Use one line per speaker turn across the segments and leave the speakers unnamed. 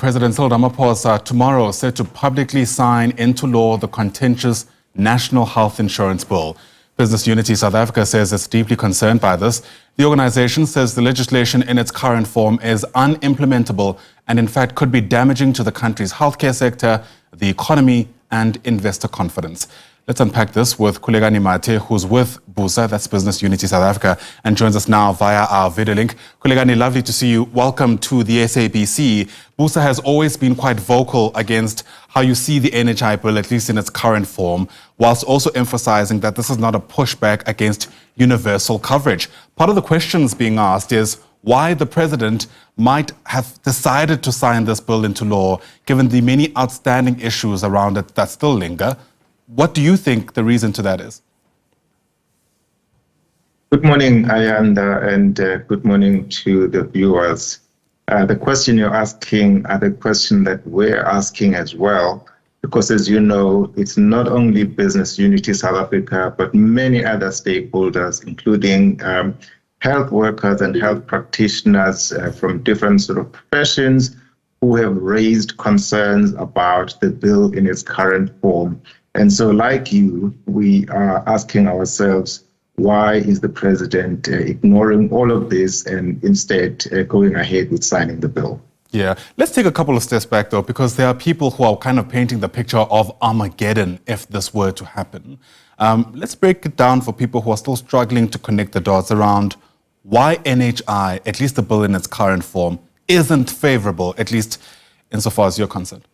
President Cyril Ramaphosa tomorrow set to publicly sign into law the contentious National Health Insurance Bill. Business Unity South Africa says it's deeply concerned by this. The organization says the legislation in its current form is unimplementable and in fact could be damaging to the country's healthcare sector, the economy and investor confidence. Let's unpack this with Khulekani Mathe, who's with Busa, that's Business Unity South Africa, and joins us now via our video link. Khulekani, lovely to see you. Welcome to the SABC. Busa has always been quite vocal against how you see the NHI Bill, at least in its current form, whilst also emphasizing that this is not a pushback against universal coverage. Part of the questions being asked is why the president might have decided to sign this bill into law, given the many outstanding issues around it that still linger. What do you think the reason to that is?
Good morning, Ayanda, and good morning to the viewers. The question you're asking are the question that we're asking as well, because as you know, it's not only Business Unity South Africa, but many other stakeholders, including health workers and health practitioners from different sort of professions who have raised concerns about the bill in its current form. And so like you, we are asking ourselves, why is the president ignoring all of this and instead going ahead with signing the bill?
Yeah, let's take a couple of steps back though, because there are people who are kind of painting the picture of Armageddon if this were to happen. Let's break it down for people who are still struggling to connect the dots around why NHI, at least the bill in its current form, isn't favorable, at least insofar as you're concerned.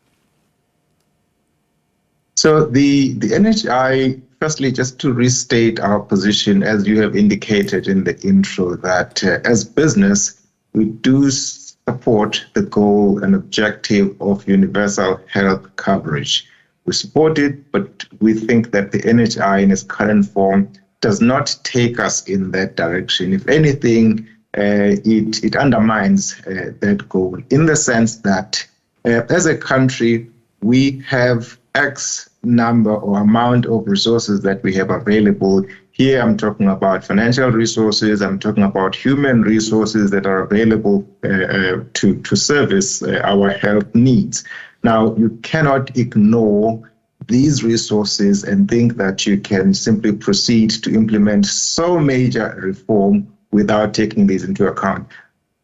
So the NHI, firstly, just to restate our position, as you have indicated in the intro, that as business, we do support the goal and objective of universal health coverage. We support it, but we think that the NHI in its current form does not take us in that direction. If anything, it undermines that goal in the sense that as a country, we have X number or amount of resources that we have available. Here I'm talking about financial resources, I'm talking about human resources that are available to service our health needs. Now, you cannot ignore these resources and think that you can simply proceed to implement so major reform without taking these into account.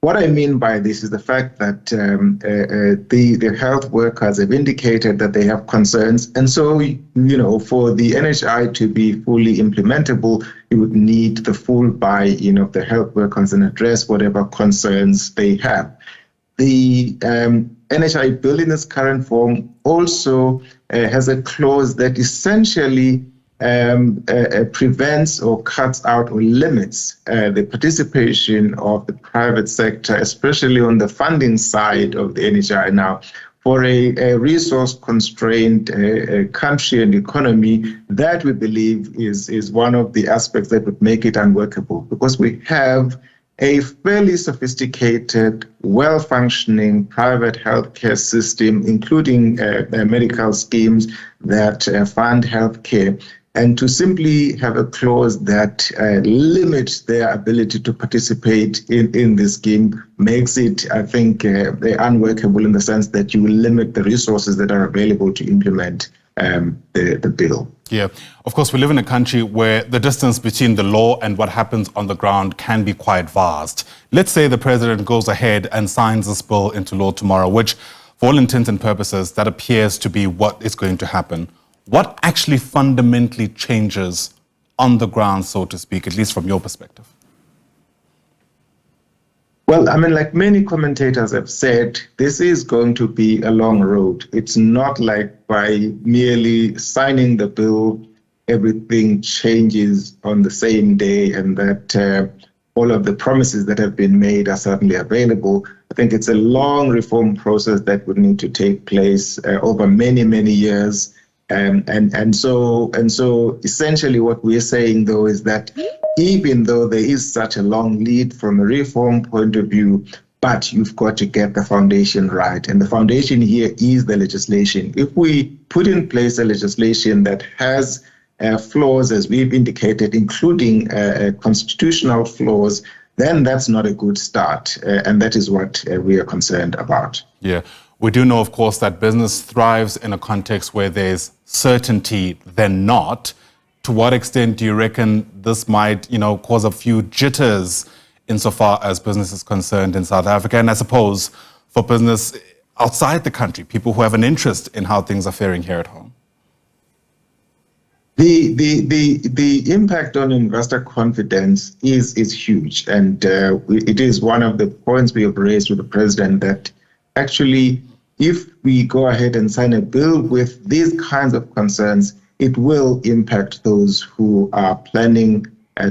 What I mean by this is the fact that the health workers have indicated that they have concerns. And so, for the NHI to be fully implementable, you would need the full buy-in of the health workers and address whatever concerns they have. The NHI Bill in its current form also has a clause that essentially prevents or cuts out or limits the participation of the private sector, especially on the funding side of the NHI. Now, for a resource-constrained country and economy, that we believe is one of the aspects that would make it unworkable, because we have a fairly sophisticated, well-functioning private healthcare system, including medical schemes that fund healthcare. And to simply have a clause that limits their ability to participate in this scheme makes it, I think, unworkable in the sense that you will limit the resources that are available to implement the bill.
Yeah, of course, we live in a country where the distance between the law and what happens on the ground can be quite vast. Let's say the president goes ahead and signs this bill into law tomorrow, which for all intents and purposes, that appears to be what is going to happen. What actually fundamentally changes on the ground, so to speak, at least from your perspective?
Well, I mean, like many commentators have said, this is going to be a long road. It's not like by merely signing the bill, everything changes on the same day and that all of the promises that have been made are certainly available. I think it's a long reform process that would need to take place over many, many years. And so essentially what we're saying, though, is that even though there is such a long lead from a reform point of view, but you've got to get the foundation right. And the foundation here is the legislation. If we put in place a legislation that has flaws, as we've indicated, including constitutional flaws, then that's not a good start. And that is what we are concerned about.
Yeah. We do know, of course, that business thrives in a context where there's certainty than not. To what extent do you reckon this might, cause a few jitters insofar as business is concerned in South Africa? And I suppose for business outside the country, people who have an interest in how things are faring here at home?
The impact on investor confidence is huge. And it is one of the points we have raised with the president that actually, if we go ahead and sign a bill with these kinds of concerns, it will impact those who are planning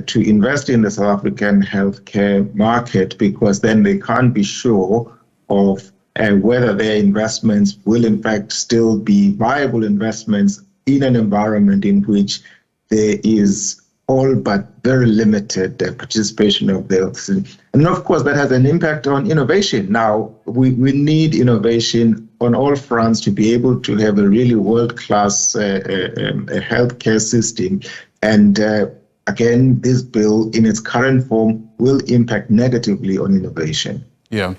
to invest in the South African healthcare market, because then they can't be sure of whether their investments will in fact still be viable investments in an environment in which there is all but very limited participation of the citizen. And of course, that has an impact on innovation. Now, we need innovation on all fronts to be able to have a really world-class healthcare system. And again, this bill in its current form will impact negatively on innovation.
Yeah.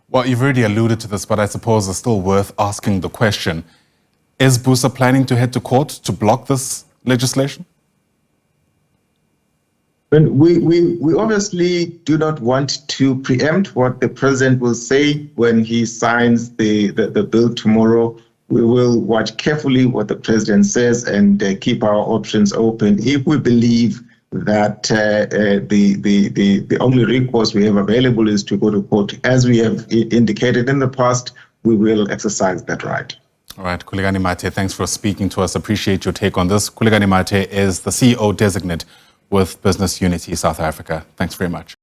Well, you've already alluded to this, but I suppose it's still worth asking the question. Is Busa planning to head to court to block this legislation?
We obviously do not want to preempt what the president will say when he signs the bill tomorrow. We will watch carefully what the president says and keep our options open. If we believe that the only recourse we have available is to go to court, as we have indicated in the past, we will exercise that right.
All right, Khulekani Mathe, thanks for speaking to us. Appreciate your take on this. Khulekani Mathe is the CEO designate with Business Unity South Africa. Thanks very much.